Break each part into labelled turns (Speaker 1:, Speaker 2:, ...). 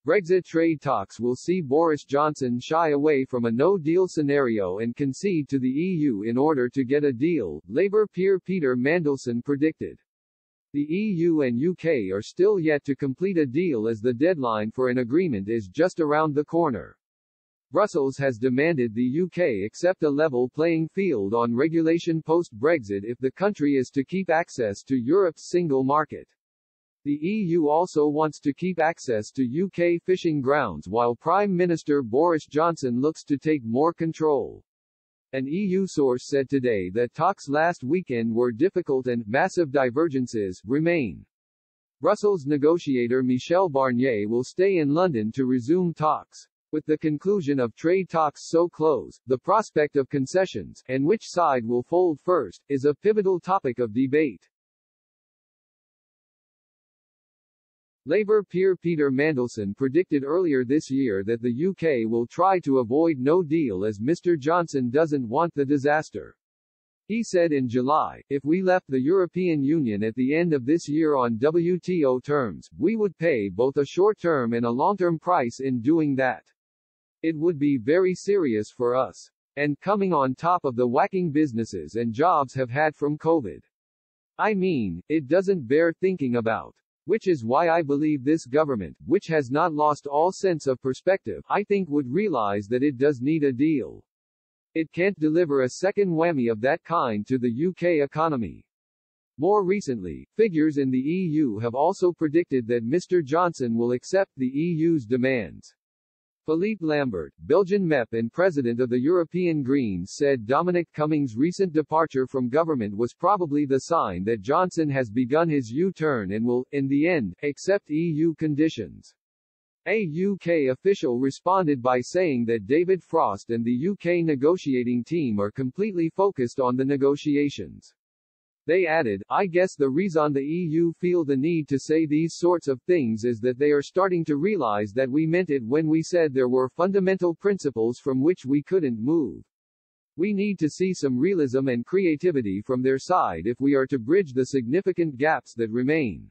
Speaker 1: Brexit trade talks will see Boris Johnson shy away from a no-deal scenario and concede to the EU in order to get a deal, Labour peer Peter Mandelson predicted. The EU and UK are still yet to complete a deal as the deadline for an agreement is just around the corner. Brussels has demanded the UK accept a level playing field on regulation post-Brexit if the country is to keep access to Europe's single market. The EU also wants to keep access to UK fishing grounds while Prime Minister Boris Johnson looks to take more control. An EU source said today that talks last weekend were difficult and massive divergences remain. Brussels negotiator Michel Barnier will stay in London to resume talks. With the conclusion of trade talks so close, the prospect of concessions, and which side will fold first, is a pivotal topic of debate. Labour peer Peter Mandelson predicted earlier this year that the UK will try to avoid no deal as Mr. Johnson doesn't want the disaster. He said in July, if we left the European Union at the end of this year on WTO terms, we would pay both a short-term and a long-term price in doing that. It would be very serious for us. And coming on top of the whacking businesses and jobs have had from COVID. I mean, it doesn't bear thinking about. Which is why I believe this government, which has not lost all sense of perspective, I think would realize that it does need a deal. It can't deliver a second whammy of that kind to the UK economy. More recently, figures in the EU have also predicted that Mr. Johnson will accept the EU's demands. Philippe Lambert, Belgian MEP and president of the European Greens, said Dominic Cummings' recent departure from government was probably the sign that Johnson has begun his U-turn and will, in the end, accept EU conditions. A UK official responded by saying that David Frost and the UK negotiating team are completely focused on the negotiations. They added, I guess the reason the EU feel the need to say these sorts of things is that they are starting to realize that we meant it when we said there were fundamental principles from which we couldn't move. We need to see some realism and creativity from their side if we are to bridge the significant gaps that remain.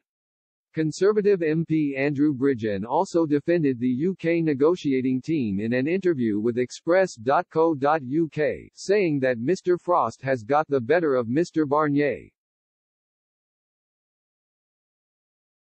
Speaker 1: Conservative MP Andrew Bridgen also defended the UK negotiating team in an interview with Express.co.uk, saying that Mr. Frost has got the better of Mr. Barnier.